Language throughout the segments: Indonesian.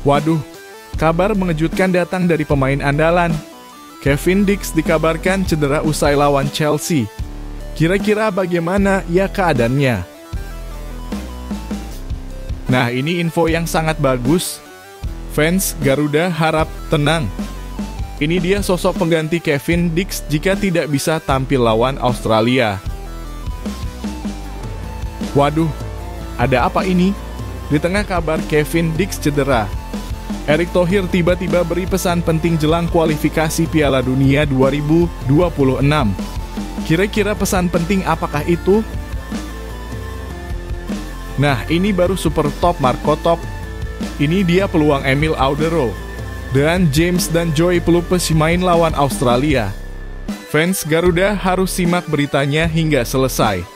Waduh, kabar mengejutkan datang dari pemain andalan. Kevin Dix dikabarkan cedera usai lawan Chelsea. Kira-kira bagaimana ya keadaannya? Nah, ini info yang sangat bagus. Fans Garuda harap tenang. Ini dia sosok pengganti Kevin Dix jika tidak bisa tampil lawan Australia. Waduh, ada apa ini? Di tengah kabar Kevin Dix cedera, Erick Thohir tiba-tiba beri pesan penting jelang kualifikasi Piala Dunia 2026. Kira-kira pesan penting apakah itu? Nah, ini baru super top Marco Top. Ini dia peluang Emil Audero dan James dan Joy Pelupes main lawan Australia. Fans Garuda harus simak beritanya hingga selesai.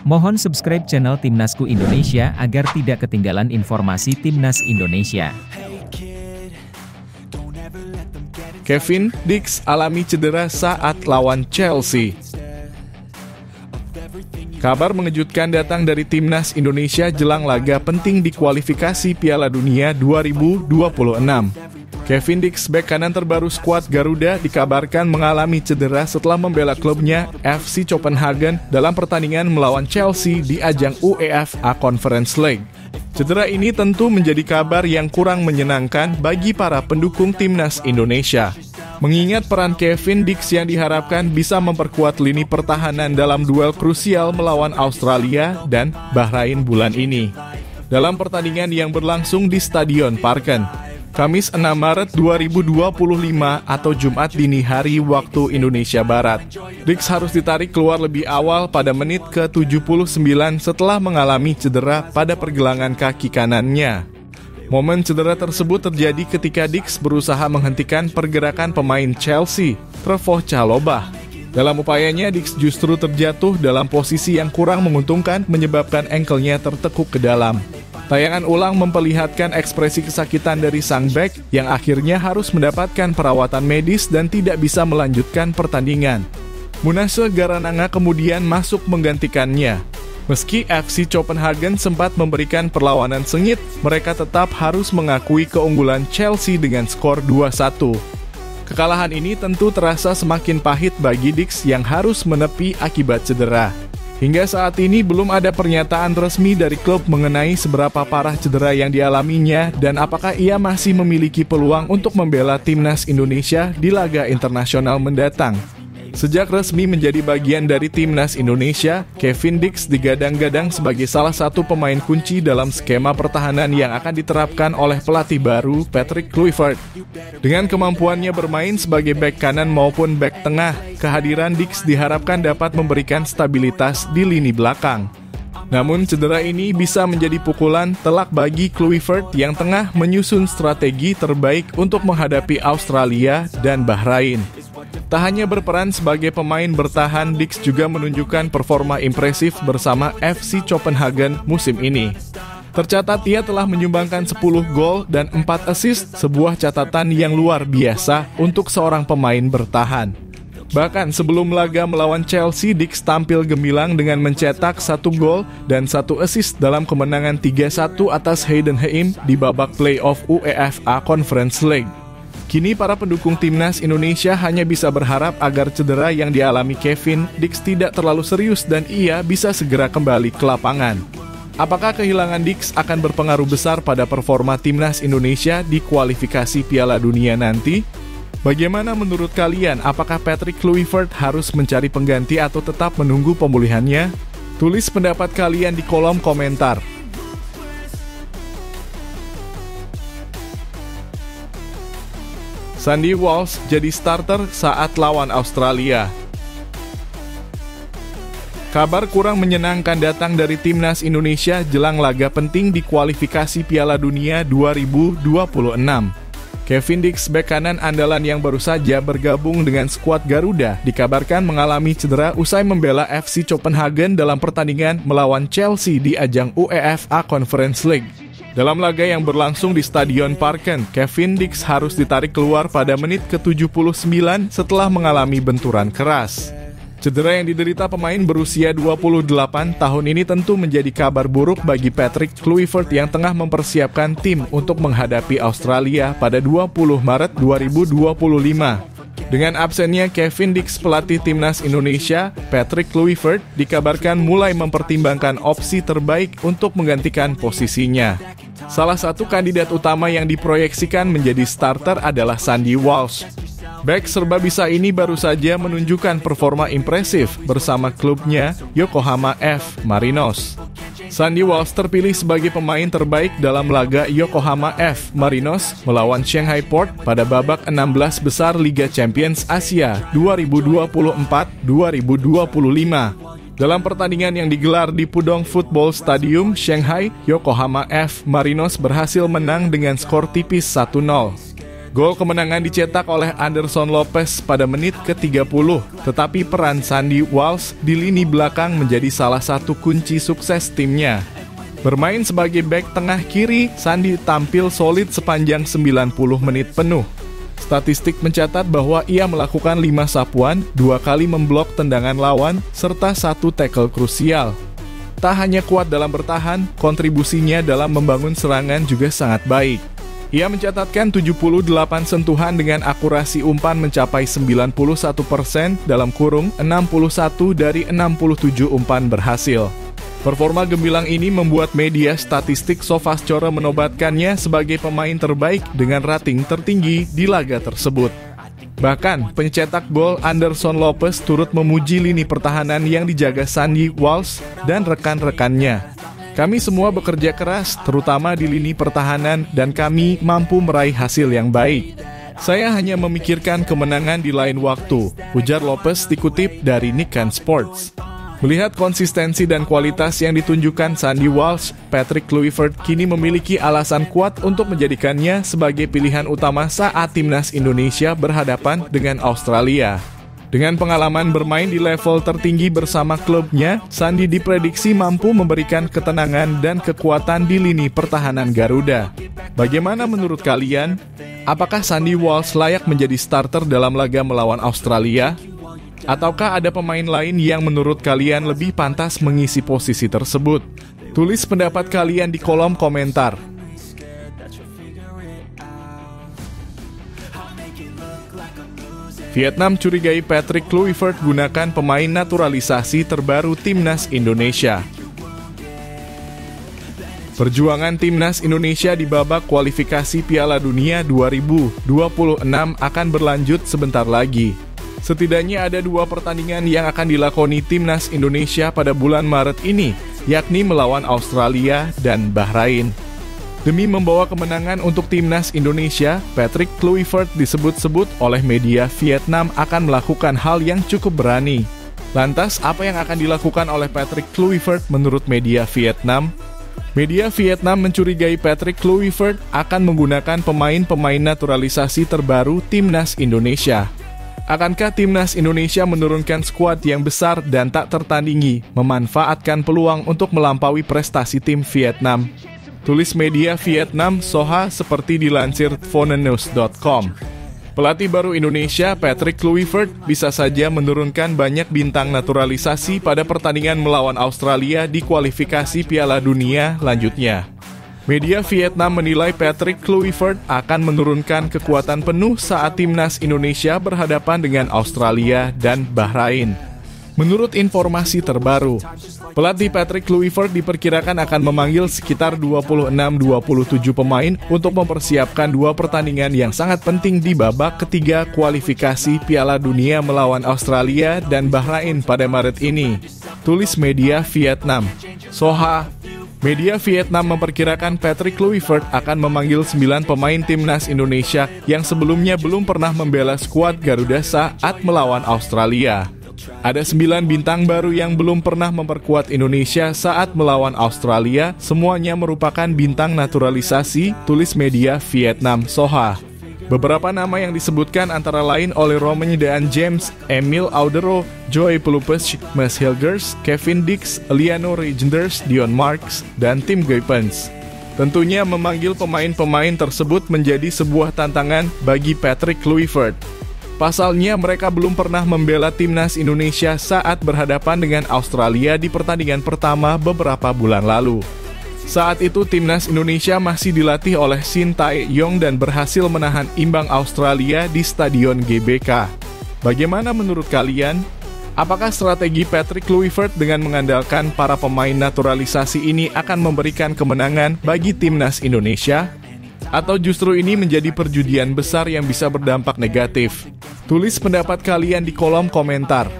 Mohon subscribe channel Timnasku Indonesia agar tidak ketinggalan informasi Timnas Indonesia. Kevin Dix alami cedera saat lawan Chelsea. Kabar mengejutkan datang dari Timnas Indonesia jelang laga penting di kualifikasi Piala Dunia 2026. Kevin Dix, bek kanan terbaru skuad Garuda, dikabarkan mengalami cedera setelah membela klubnya FC Copenhagen dalam pertandingan melawan Chelsea di ajang UEFA Conference League. Cedera ini tentu menjadi kabar yang kurang menyenangkan bagi para pendukung Timnas Indonesia. Mengingat peran Kevin Dix yang diharapkan bisa memperkuat lini pertahanan dalam duel krusial melawan Australia dan Bahrain bulan ini. Dalam pertandingan yang berlangsung di Stadion Parken, Kamis 6 Maret 2025 atau Jumat dini hari waktu Indonesia Barat. Dix harus ditarik keluar lebih awal pada menit ke-79 setelah mengalami cedera pada pergelangan kaki kanannya. Momen cedera tersebut terjadi ketika Dix berusaha menghentikan pergerakan pemain Chelsea, Trevoh Chalobah. Dalam upayanya, Dix justru terjatuh dalam posisi yang kurang menguntungkan menyebabkan ankle-nya tertekuk ke dalam. Tayangan ulang memperlihatkan ekspresi kesakitan dari sang bek yang akhirnya harus mendapatkan perawatan medis dan tidak bisa melanjutkan pertandingan. Munaseh Garananga kemudian masuk menggantikannya. Meski FC Copenhagen sempat memberikan perlawanan sengit, mereka tetap harus mengakui keunggulan Chelsea dengan skor 2-1. Kekalahan ini tentu terasa semakin pahit bagi Dix yang harus menepi akibat cedera. Hingga saat ini belum ada pernyataan resmi dari klub mengenai seberapa parah cedera yang dialaminya dan apakah ia masih memiliki peluang untuk membela Timnas Indonesia di laga internasional mendatang. Sejak resmi menjadi bagian dari Timnas Indonesia, Kevin Dix digadang-gadang sebagai salah satu pemain kunci dalam skema pertahanan yang akan diterapkan oleh pelatih baru Patrick Kluivert. Dengan kemampuannya bermain sebagai bek kanan maupun bek tengah, kehadiran Dix diharapkan dapat memberikan stabilitas di lini belakang. Namun cedera ini bisa menjadi pukulan telak bagi Kluivert yang tengah menyusun strategi terbaik untuk menghadapi Australia dan Bahrain. Tak hanya berperan sebagai pemain bertahan, Dix juga menunjukkan performa impresif bersama FC Copenhagen musim ini. Tercatat ia telah menyumbangkan 10 gol dan 4 assist, sebuah catatan yang luar biasa untuk seorang pemain bertahan. Bahkan sebelum laga melawan Chelsea, Dix tampil gemilang dengan mencetak 1 gol dan 1 assist dalam kemenangan 3-1 atas Heidenheim di babak play-off UEFA Conference League. Kini para pendukung Timnas Indonesia hanya bisa berharap agar cedera yang dialami Kevin Dix tidak terlalu serius dan ia bisa segera kembali ke lapangan. Apakah kehilangan Dix akan berpengaruh besar pada performa Timnas Indonesia di kualifikasi Piala Dunia nanti? Bagaimana menurut kalian? Apakah Patrick Kluivert harus mencari pengganti atau tetap menunggu pemulihannya? Tulis pendapat kalian di kolom komentar. Sandy Walsh jadi starter saat lawan Australia. Kabar kurang menyenangkan datang dari Timnas Indonesia jelang laga penting di kualifikasi Piala Dunia 2026. Kevin Dix, bek kanan andalan yang baru saja bergabung dengan skuad Garuda, dikabarkan mengalami cedera usai membela FC Copenhagen dalam pertandingan melawan Chelsea di ajang UEFA Conference League. Dalam laga yang berlangsung di Stadion Parken, Kevin Dix harus ditarik keluar pada menit ke-79 setelah mengalami benturan keras. Cedera yang diderita pemain berusia 28 tahun ini tentu menjadi kabar buruk bagi Patrick Kluivert yang tengah mempersiapkan tim untuk menghadapi Australia pada 20 Maret 2025. Dengan absennya Kevin Dix, pelatih timnas Indonesia, Patrick Kluivert dikabarkan mulai mempertimbangkan opsi terbaik untuk menggantikan posisinya. Salah satu kandidat utama yang diproyeksikan menjadi starter adalah Sandy Walsh. Bek serba bisa ini baru saja menunjukkan performa impresif bersama klubnya Yokohama F. Marinos. Sandy Walsh terpilih sebagai pemain terbaik dalam laga Yokohama F. Marinos melawan Shanghai Port pada babak 16 besar Liga Champions Asia 2024-2025. Dalam pertandingan yang digelar di Pudong Football Stadium, Shanghai, Yokohama F. Marinos berhasil menang dengan skor tipis 1-0. Gol kemenangan dicetak oleh Anderson Lopez pada menit ke-30, tetapi peran Sandy Walsh di lini belakang menjadi salah satu kunci sukses timnya. Bermain sebagai bek tengah kiri, Sandy tampil solid sepanjang 90 menit penuh. Statistik mencatat bahwa ia melakukan 5 sapuan, 2 kali memblok tendangan lawan, serta 1 tackle krusial. Tak hanya kuat dalam bertahan, kontribusinya dalam membangun serangan juga sangat baik. Ia mencatatkan 78 sentuhan dengan akurasi umpan mencapai 91% dalam kurung 61 dari 67 umpan berhasil. Performa gemilang ini membuat media statistik SofaScore menobatkannya sebagai pemain terbaik dengan rating tertinggi di laga tersebut. Bahkan, pencetak gol Anderson Lopez turut memuji lini pertahanan yang dijaga Sandy Walsh dan rekan-rekannya. Kami semua bekerja keras, terutama di lini pertahanan, dan kami mampu meraih hasil yang baik. Saya hanya memikirkan kemenangan di lain waktu, ujar Lopez dikutip dari Nikkei Sports. Melihat konsistensi dan kualitas yang ditunjukkan Sandy Walsh, Patrick Kluivert kini memiliki alasan kuat untuk menjadikannya sebagai pilihan utama saat timnas Indonesia berhadapan dengan Australia. Dengan pengalaman bermain di level tertinggi bersama klubnya, Sandy diprediksi mampu memberikan ketenangan dan kekuatan di lini pertahanan Garuda. Bagaimana menurut kalian? Apakah Sandy Walsh layak menjadi starter dalam laga melawan Australia? Ataukah ada pemain lain yang menurut kalian lebih pantas mengisi posisi tersebut? Tulis pendapat kalian di kolom komentar. Vietnam curigai Patrick Kluivert gunakan pemain naturalisasi terbaru timnas Indonesia. Perjuangan timnas Indonesia di babak kualifikasi Piala Dunia 2026 akan berlanjut sebentar lagi. Setidaknya ada 2 pertandingan yang akan dilakoni timnas Indonesia pada bulan Maret ini, yakni melawan Australia dan Bahrain. Demi membawa kemenangan untuk timnas Indonesia, Patrick Kluivert disebut-sebut oleh media Vietnam akan melakukan hal yang cukup berani. Lantas, apa yang akan dilakukan oleh Patrick Kluivert menurut media Vietnam? Media Vietnam mencurigai Patrick Kluivert akan menggunakan pemain-pemain naturalisasi terbaru timnas Indonesia. Akankah timnas Indonesia menurunkan skuad yang besar dan tak tertandingi, memanfaatkan peluang untuk melampaui prestasi tim Vietnam? Tulis media Vietnam Soha seperti dilansir Vonenews.com. Pelatih baru Indonesia, Patrick Kluivert, bisa saja menurunkan banyak bintang naturalisasi pada pertandingan melawan Australia di kualifikasi Piala Dunia lanjutnya. Media Vietnam menilai Patrick Kluivert akan menurunkan kekuatan penuh saat timnas Indonesia berhadapan dengan Australia dan Bahrain. Menurut informasi terbaru, pelatih Patrick Kluivert diperkirakan akan memanggil sekitar 26-27 pemain untuk mempersiapkan 2 pertandingan yang sangat penting di babak ketiga kualifikasi Piala Dunia melawan Australia dan Bahrain pada Maret ini. Tulis media Vietnam. Soha. Media Vietnam memperkirakan Patrick Kluivert akan memanggil 9 pemain timnas Indonesia yang sebelumnya belum pernah membela skuad Garuda saat melawan Australia. Ada 9 bintang baru yang belum pernah memperkuat Indonesia saat melawan Australia, semuanya merupakan bintang naturalisasi, tulis media Vietnam Soha. Beberapa nama yang disebutkan antara lain oleh Romain Dean James, Emil Audero, Joey Pelupes, Mads Hilgers, Kevin Dix, Liano Regenders, Dion Marks, dan Tim Geupens. Tentunya memanggil pemain-pemain tersebut menjadi sebuah tantangan bagi Patrick Kluivert. Pasalnya mereka belum pernah membela timnas Indonesia saat berhadapan dengan Australia di pertandingan pertama beberapa bulan lalu. Saat itu timnas Indonesia masih dilatih oleh Shin Tae-yong dan berhasil menahan imbang Australia di Stadion GBK. Bagaimana menurut kalian? Apakah strategi Patrick Kluivert dengan mengandalkan para pemain naturalisasi ini akan memberikan kemenangan bagi timnas Indonesia? Atau justru ini menjadi perjudian besar yang bisa berdampak negatif? Tulis pendapat kalian di kolom komentar.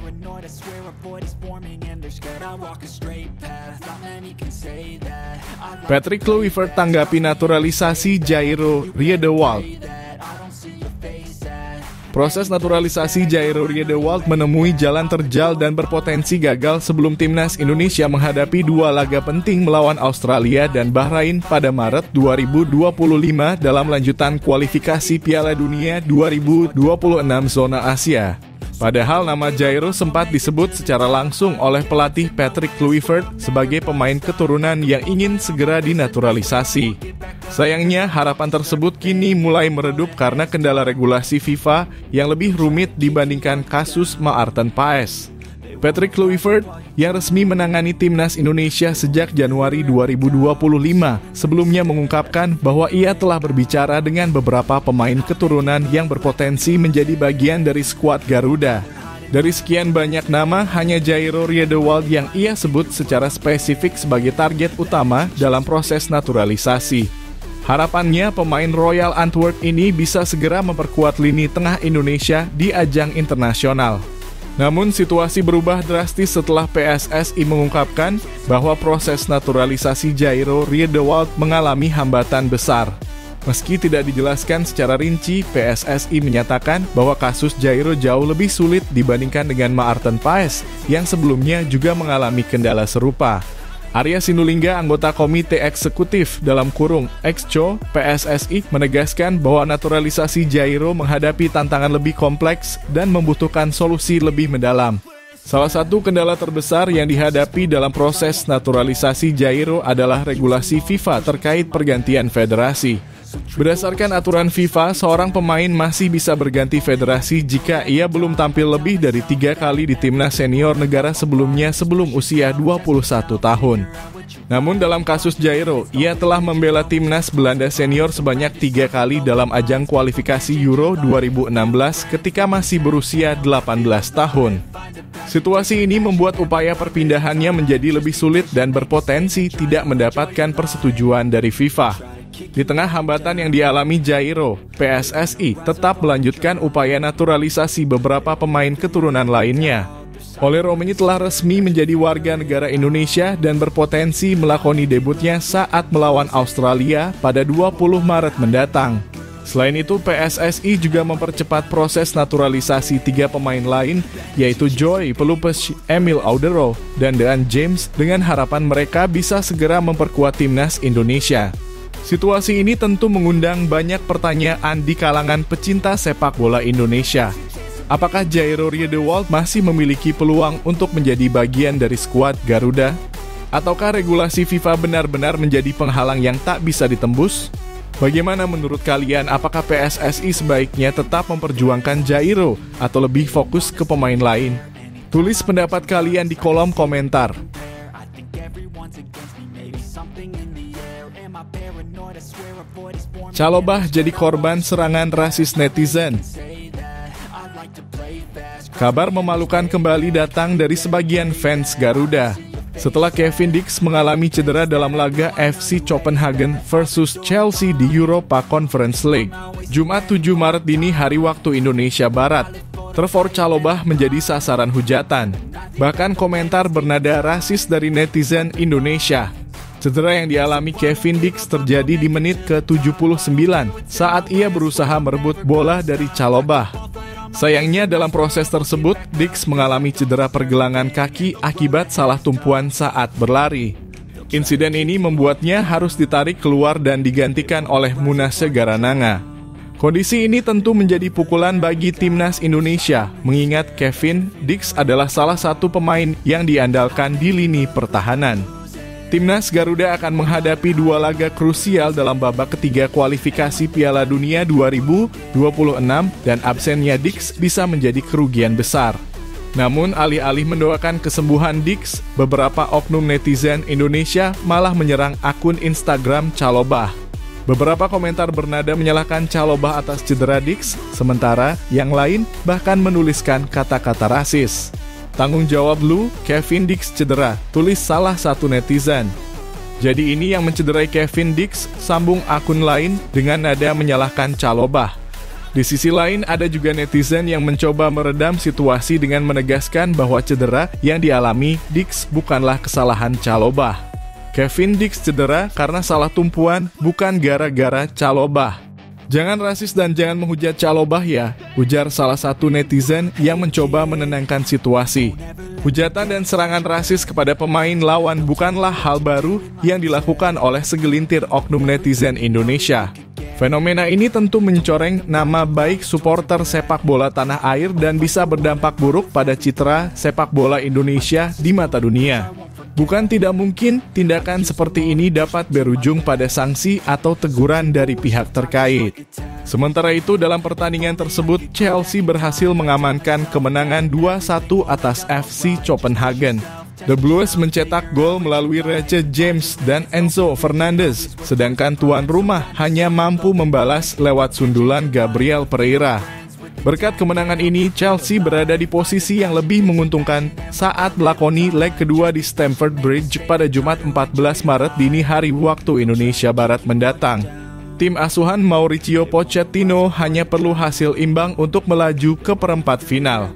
Patrick Kluivert tanggapi naturalisasi Jairo Riedewald. Proses naturalisasi Jairo Riedewald menemui jalan terjal dan berpotensi gagal sebelum timnas Indonesia menghadapi dua laga penting melawan Australia dan Bahrain pada Maret 2025 dalam lanjutan kualifikasi Piala Dunia 2026 zona Asia. Padahal nama Jairo sempat disebut secara langsung oleh pelatih Patrick Kluivert sebagai pemain keturunan yang ingin segera dinaturalisasi. Sayangnya harapan tersebut kini mulai meredup karena kendala regulasi FIFA yang lebih rumit dibandingkan kasus Maarten Paes. Patrick Kluivert yang resmi menangani timnas Indonesia sejak Januari 2025 sebelumnya mengungkapkan bahwa ia telah berbicara dengan beberapa pemain keturunan yang berpotensi menjadi bagian dari skuad Garuda. Dari sekian banyak nama, hanya Jairo Riedewald yang ia sebut secara spesifik sebagai target utama dalam proses naturalisasi. Harapannya pemain Royal Antwerp ini bisa segera memperkuat lini tengah Indonesia di ajang internasional. Namun situasi berubah drastis setelah PSSI mengungkapkan bahwa proses naturalisasi Jairo Riedewald mengalami hambatan besar. Meski tidak dijelaskan secara rinci, PSSI menyatakan bahwa kasus Jairo jauh lebih sulit dibandingkan dengan Maarten Paes yang sebelumnya juga mengalami kendala serupa. Arya Sinulinga, anggota Komite Eksekutif (Exco) PSSI, menegaskan bahwa naturalisasi Jairo menghadapi tantangan lebih kompleks dan membutuhkan solusi lebih mendalam. Salah satu kendala terbesar yang dihadapi dalam proses naturalisasi Jairo adalah regulasi FIFA terkait pergantian federasi. Berdasarkan aturan FIFA, seorang pemain masih bisa berganti federasi jika ia belum tampil lebih dari 3 kali di timnas senior negara sebelumnya sebelum usia 21 tahun. Namun dalam kasus Jairo, ia telah membela timnas Belanda senior sebanyak 3 kali dalam ajang kualifikasi Euro 2016 ketika masih berusia 18 tahun. Situasi ini membuat upaya perpindahannya menjadi lebih sulit dan berpotensi tidak mendapatkan persetujuan dari FIFA. Di tengah hambatan yang dialami Jairo, PSSI tetap melanjutkan upaya naturalisasi beberapa pemain keturunan lainnya. Ole Romeni telah resmi menjadi warga negara Indonesia dan berpotensi melakoni debutnya saat melawan Australia pada 20 Maret mendatang. Selain itu, PSSI juga mempercepat proses naturalisasi 3 pemain lain, yaitu Joy Pelupes, Emil Audero, dan Dean James, dengan harapan mereka bisa segera memperkuat timnas Indonesia. Situasi ini tentu mengundang banyak pertanyaan di kalangan pecinta sepak bola Indonesia. Apakah Jairo Riedewald masih memiliki peluang untuk menjadi bagian dari skuad Garuda? Ataukah regulasi FIFA benar-benar menjadi penghalang yang tak bisa ditembus? Bagaimana menurut kalian, apakah PSSI sebaiknya tetap memperjuangkan Jairo atau lebih fokus ke pemain lain? Tulis pendapat kalian di kolom komentar. Calobah jadi korban serangan rasis netizen. Kabar memalukan kembali datang dari sebagian fans Garuda. Setelah Kevin Dix mengalami cedera dalam laga FC Copenhagen versus Chelsea di Europa Conference League, Jumat 7 Maret dini hari waktu Indonesia Barat, Trevor Calobah menjadi sasaran hujatan. Bahkan komentar bernada rasis dari netizen Indonesia. Cedera yang dialami Kevin Dix terjadi di menit ke-79 saat ia berusaha merebut bola dari Calobah. Sayangnya dalam proses tersebut, Dix mengalami cedera pergelangan kaki akibat salah tumpuan saat berlari. Insiden ini membuatnya harus ditarik keluar dan digantikan oleh Munasya Garananga. Kondisi ini tentu menjadi pukulan bagi timnas Indonesia, mengingat Kevin Dix adalah salah satu pemain yang diandalkan di lini pertahanan. Timnas Garuda akan menghadapi dua laga krusial dalam babak ketiga kualifikasi Piala Dunia 2026 dan absennya Dix bisa menjadi kerugian besar. Namun alih-alih mendoakan kesembuhan Dix, beberapa oknum netizen Indonesia malah menyerang akun Instagram Calobah. Beberapa komentar bernada menyalahkan Calobah atas cedera Dix, sementara yang lain bahkan menuliskan kata-kata rasis. Tanggung jawab lu, Kevin Dix cedera, tulis salah satu netizen. Jadi ini yang mencederai Kevin Dix, sambung akun lain dengan nada menyalahkan Calobah. Di sisi lain ada juga netizen yang mencoba meredam situasi dengan menegaskan bahwa cedera yang dialami Dix bukanlah kesalahan Calobah. Kevin Dix cedera karena salah tumpuan, bukan gara-gara Calobah. Jangan rasis dan jangan menghujat Calobah ya, ujar salah satu netizen yang mencoba menenangkan situasi. Hujatan dan serangan rasis kepada pemain lawan bukanlah hal baru yang dilakukan oleh segelintir oknum netizen Indonesia. Fenomena ini tentu mencoreng nama baik supporter sepak bola tanah air dan bisa berdampak buruk pada citra sepak bola Indonesia di mata dunia. Bukan tidak mungkin tindakan seperti ini dapat berujung pada sanksi atau teguran dari pihak terkait. Sementara itu, dalam pertandingan tersebut, Chelsea berhasil mengamankan kemenangan 2-1 atas FC Copenhagen. The Blues mencetak gol melalui Reece James dan Enzo Fernandez, sedangkan tuan rumah hanya mampu membalas lewat sundulan Gabriel Pereira. Berkat kemenangan ini, Chelsea berada di posisi yang lebih menguntungkan saat melakoni leg kedua di Stamford Bridge pada Jumat 14 Maret dini hari waktu Indonesia Barat mendatang. Tim asuhan Mauricio Pochettino hanya perlu hasil imbang untuk melaju ke perempat final.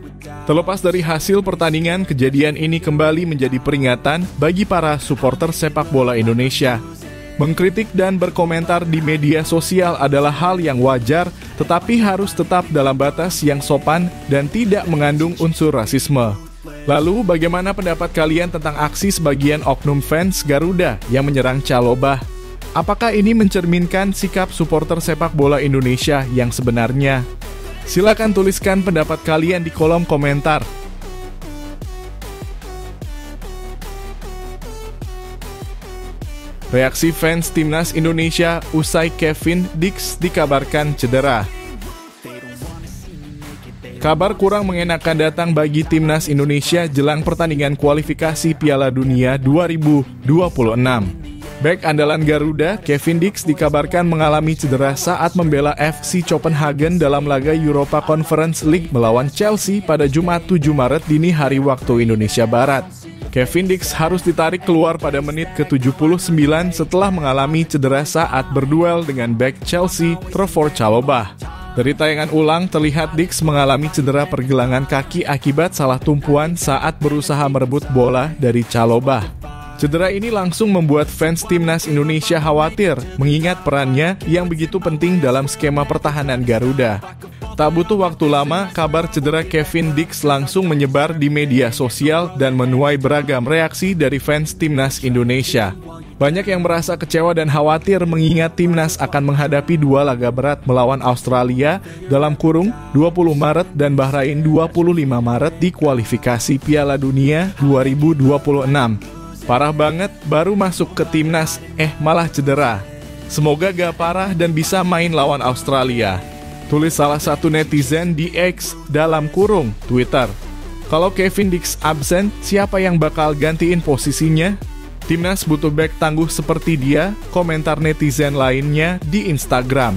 Terlepas dari hasil pertandingan, kejadian ini kembali menjadi peringatan bagi para supporter sepak bola Indonesia. Mengkritik dan berkomentar di media sosial adalah hal yang wajar, tetapi harus tetap dalam batas yang sopan dan tidak mengandung unsur rasisme. Lalu, bagaimana pendapat kalian tentang aksi sebagian oknum fans Garuda yang menyerang Calobah? Apakah ini mencerminkan sikap supporter sepak bola Indonesia yang sebenarnya? Silakan tuliskan pendapat kalian di kolom komentar. Reaksi fans Timnas Indonesia usai Kevin Dix dikabarkan cedera. Kabar kurang mengenakan datang bagi Timnas Indonesia jelang pertandingan kualifikasi Piala Dunia 2026. Bek andalan Garuda, Kevin Dix dikabarkan mengalami cedera saat membela FC Copenhagen dalam laga Europa Conference League melawan Chelsea pada Jumat 7 Maret dini hari waktu Indonesia Barat. Kevin Dix harus ditarik keluar pada menit ke-79 setelah mengalami cedera saat berduel dengan bek Chelsea, Trevoh Chalobah. Dari tayangan ulang, terlihat Dix mengalami cedera pergelangan kaki akibat salah tumpuan saat berusaha merebut bola dari Chalobah. Cedera ini langsung membuat fans Timnas Indonesia khawatir, mengingat perannya yang begitu penting dalam skema pertahanan Garuda. Tak butuh waktu lama, kabar cedera Kevin Dix langsung menyebar di media sosial dan menuai beragam reaksi dari fans Timnas Indonesia. Banyak yang merasa kecewa dan khawatir mengingat Timnas akan menghadapi dua laga berat melawan Australia dalam kurung 20 Maret dan Bahrain 25 Maret di kualifikasi Piala Dunia 2026. Parah banget, baru masuk ke Timnas, malah cedera. Semoga gak parah dan bisa main lawan Australia. Tulis salah satu netizen di X dalam kurung Twitter. Kalau Kevin Dix absen, siapa yang bakal gantiin posisinya? Timnas butuh bek tangguh seperti dia, komentar netizen lainnya di Instagram.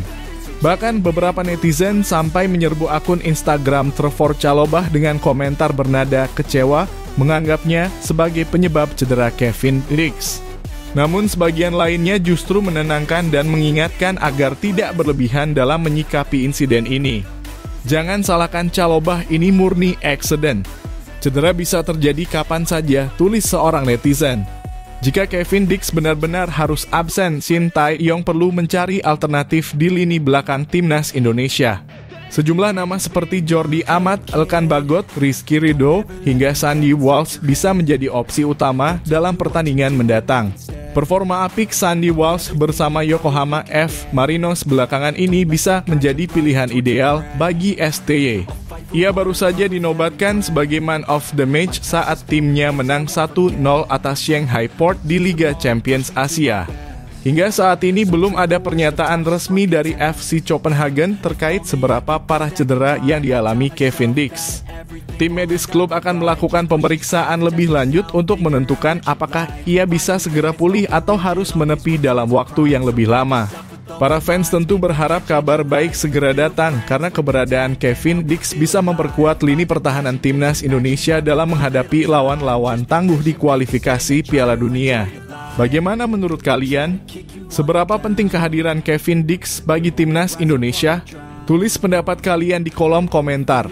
Bahkan beberapa netizen sampai menyerbu akun Instagram Trevoh Chalobah dengan komentar bernada kecewa, menganggapnya sebagai penyebab cedera Kevin Dix. Namun sebagian lainnya justru menenangkan dan mengingatkan agar tidak berlebihan dalam menyikapi insiden ini. Jangan salahkan Chalobah, ini murni accident. Cedera bisa terjadi kapan saja, tulis seorang netizen. Jika Kevin Dix benar-benar harus absen, Shin Tae-yong perlu mencari alternatif di lini belakang Timnas Indonesia. Sejumlah nama seperti Jordi Amat, Elkan Bagot, Rizky Ridho, hingga Sandy Walsh bisa menjadi opsi utama dalam pertandingan mendatang. Performa apik Sandy Walsh bersama Yokohama F. Marinos belakangan ini bisa menjadi pilihan ideal bagi STY. Ia baru saja dinobatkan sebagai man of the match saat timnya menang 1-0 atas Shanghai Port di Liga Champions Asia. Hingga saat ini belum ada pernyataan resmi dari FC Copenhagen terkait seberapa parah cedera yang dialami Kevin Dix. Tim medis klub akan melakukan pemeriksaan lebih lanjut untuk menentukan apakah ia bisa segera pulih atau harus menepi dalam waktu yang lebih lama. Para fans tentu berharap kabar baik segera datang karena keberadaan Kevin Dix bisa memperkuat lini pertahanan timnas Indonesia dalam menghadapi lawan-lawan tangguh di kualifikasi Piala Dunia. Bagaimana menurut kalian? Seberapa penting kehadiran Kevin Dix bagi timnas Indonesia? Tulis pendapat kalian di kolom komentar.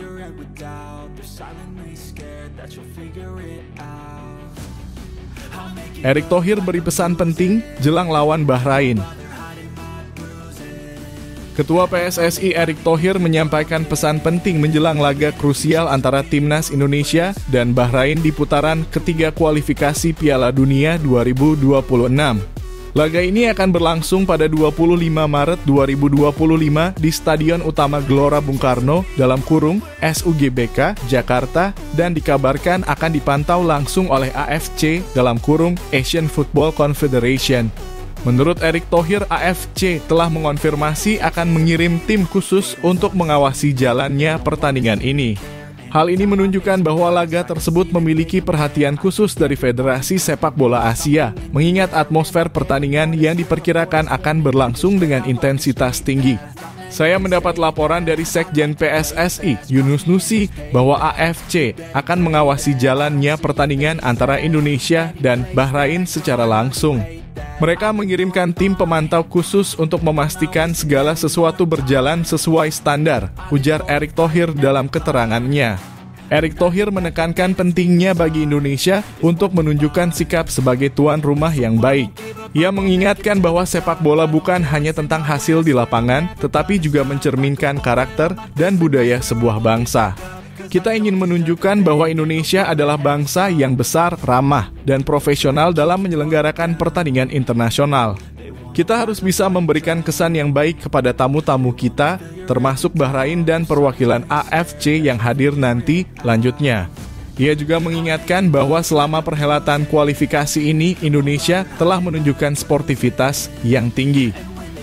Erick Thohir beri pesan penting jelang lawan Bahrain. Ketua PSSI Erick Thohir menyampaikan pesan penting menjelang laga krusial antara timnas Indonesia dan Bahrain di putaran ketiga kualifikasi Piala Dunia 2026. Laga ini akan berlangsung pada 25 Maret 2025 di Stadion Utama Gelora Bung Karno (SUGBK) Jakarta dan dikabarkan akan dipantau langsung oleh AFC (Asian Football Confederation). Menurut Erick Thohir, AFC telah mengonfirmasi akan mengirim tim khusus untuk mengawasi jalannya pertandingan ini. Hal ini menunjukkan bahwa laga tersebut memiliki perhatian khusus dari Federasi Sepak Bola Asia, mengingat atmosfer pertandingan yang diperkirakan akan berlangsung dengan intensitas tinggi. Saya mendapat laporan dari Sekjen PSSI, Yunus Nusi, bahwa AFC akan mengawasi jalannya pertandingan antara Indonesia dan Bahrain secara langsung. Mereka mengirimkan tim pemantau khusus untuk memastikan segala sesuatu berjalan sesuai standar, ujar Erick Thohir dalam keterangannya. Erick Thohir menekankan pentingnya bagi Indonesia untuk menunjukkan sikap sebagai tuan rumah yang baik. Ia mengingatkan bahwa sepak bola bukan hanya tentang hasil di lapangan, tetapi juga mencerminkan karakter dan budaya sebuah bangsa. Kita ingin menunjukkan bahwa Indonesia adalah bangsa yang besar, ramah, dan profesional dalam menyelenggarakan pertandingan internasional. Kita harus bisa memberikan kesan yang baik kepada tamu-tamu kita, termasuk Bahrain dan perwakilan AFC yang hadir nanti, lanjutnya. Ia juga mengingatkan bahwa selama perhelatan kualifikasi ini, Indonesia telah menunjukkan sportivitas yang tinggi.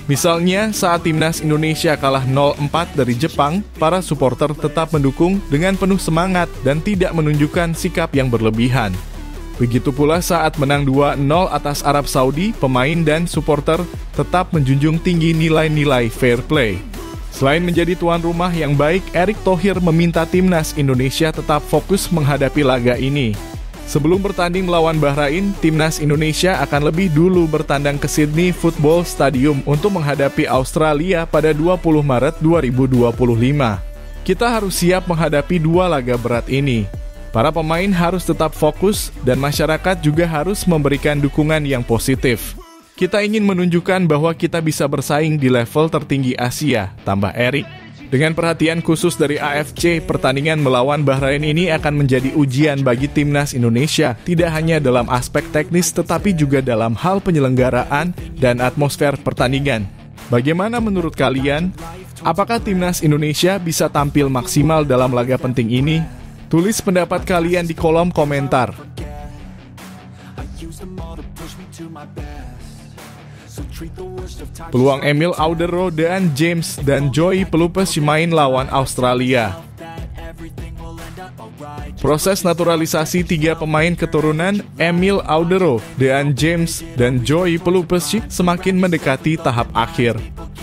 Misalnya, saat timnas Indonesia kalah 0-4 dari Jepang, para supporter tetap mendukung dengan penuh semangat dan tidak menunjukkan sikap yang berlebihan. Begitu pula saat menang 2-0 atas Arab Saudi, pemain dan supporter tetap menjunjung tinggi nilai-nilai fair play. Selain menjadi tuan rumah yang baik, Erick Thohir meminta timnas Indonesia tetap fokus menghadapi laga ini. Sebelum bertanding melawan Bahrain, timnas Indonesia akan lebih dulu bertandang ke Sydney Football Stadium untuk menghadapi Australia pada 20 Maret 2025. Kita harus siap menghadapi dua laga berat ini. Para pemain harus tetap fokus dan masyarakat juga harus memberikan dukungan yang positif. Kita ingin menunjukkan bahwa kita bisa bersaing di level tertinggi Asia, tambah Erick. Dengan perhatian khusus dari AFC, pertandingan melawan Bahrain ini akan menjadi ujian bagi timnas Indonesia, tidak hanya dalam aspek teknis tetapi juga dalam hal penyelenggaraan dan atmosfer pertandingan. Bagaimana menurut kalian? Apakah timnas Indonesia bisa tampil maksimal dalam laga penting ini? Tulis pendapat kalian di kolom komentar. Peluang Emil Audero dan James dan Joey Pelupes main lawan Australia. Proses naturalisasi tiga pemain keturunan Emil Audero, Dean James, dan Joey Pelupes semakin mendekati tahap akhir.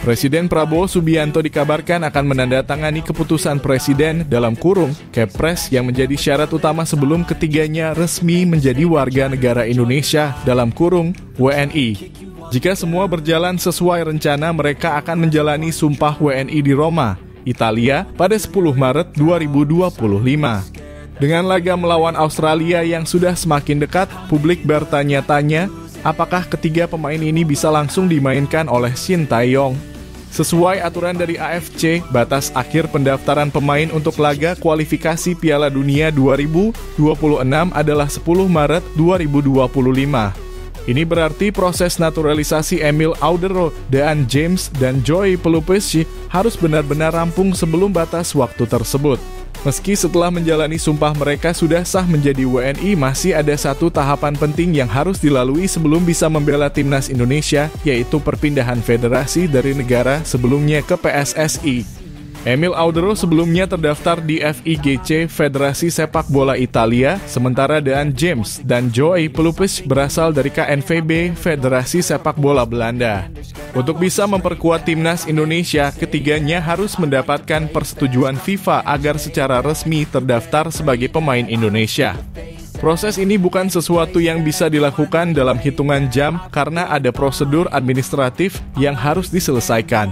Presiden Prabowo Subianto dikabarkan akan menandatangani keputusan Presiden (Kepres) yang menjadi syarat utama sebelum ketiganya resmi menjadi warga negara Indonesia (WNI). Jika semua berjalan sesuai rencana, mereka akan menjalani sumpah WNI di Roma, Italia pada 10 Maret 2025. Dengan laga melawan Australia yang sudah semakin dekat, publik bertanya-tanya apakah ketiga pemain ini bisa langsung dimainkan oleh Shin Tae-yong. Sesuai aturan dari AFC, batas akhir pendaftaran pemain untuk laga kualifikasi Piala Dunia 2026 adalah 10 Maret 2025. Ini berarti proses naturalisasi Emil Audero, Dean James, dan Joey Pelupes harus benar-benar rampung sebelum batas waktu tersebut. Meski setelah menjalani sumpah mereka sudah sah menjadi WNI, masih ada satu tahapan penting yang harus dilalui sebelum bisa membela timnas Indonesia, yaitu perpindahan federasi dari negara sebelumnya ke PSSI. Emil Audero sebelumnya terdaftar di FIGC, Federasi Sepak Bola Italia, sementara Dan James dan Joey Pelupes berasal dari KNVB, Federasi Sepak Bola Belanda. Untuk bisa memperkuat timnas Indonesia, ketiganya harus mendapatkan persetujuan FIFA agar secara resmi terdaftar sebagai pemain Indonesia. Proses ini bukan sesuatu yang bisa dilakukan dalam hitungan jam karena ada prosedur administratif yang harus diselesaikan.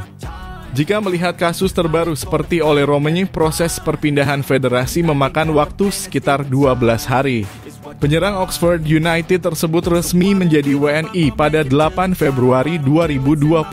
Jika melihat kasus terbaru seperti oleh Romani, proses perpindahan federasi memakan waktu sekitar 12 hari. Penyerang Oxford United tersebut resmi menjadi WNI pada 8 Februari 2025.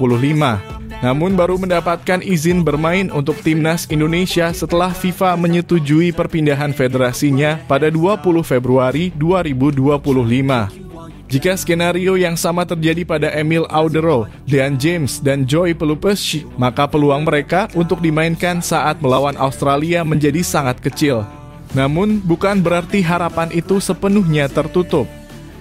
Namun baru mendapatkan izin bermain untuk timnas Indonesia setelah FIFA menyetujui perpindahan federasinya pada 20 Februari 2025. Jika skenario yang sama terjadi pada Emil Audero, Dan James, dan Joey Pelupes, maka peluang mereka untuk dimainkan saat melawan Australia menjadi sangat kecil. Namun, bukan berarti harapan itu sepenuhnya tertutup.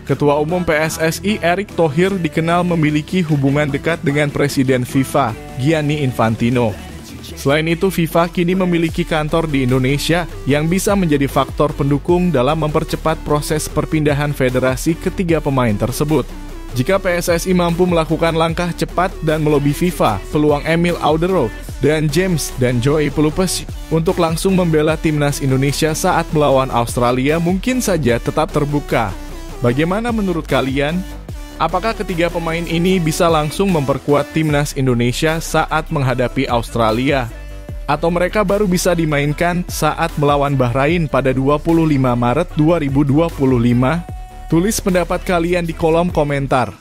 Ketua Umum PSSI Erick Thohir dikenal memiliki hubungan dekat dengan Presiden FIFA, Gianni Infantino. Selain itu, FIFA kini memiliki kantor di Indonesia yang bisa menjadi faktor pendukung dalam mempercepat proses perpindahan federasi ketiga pemain tersebut. Jika PSSI mampu melakukan langkah cepat dan melobi FIFA, peluang Emil Audero, Dan James, dan Joey Pelupes untuk langsung membela timnas Indonesia saat melawan Australia mungkin saja tetap terbuka. Bagaimana menurut kalian? Apakah ketiga pemain ini bisa langsung memperkuat timnas Indonesia saat menghadapi Australia? Atau mereka baru bisa dimainkan saat melawan Bahrain pada 25 Maret 2025? Tulis pendapat kalian di kolom komentar.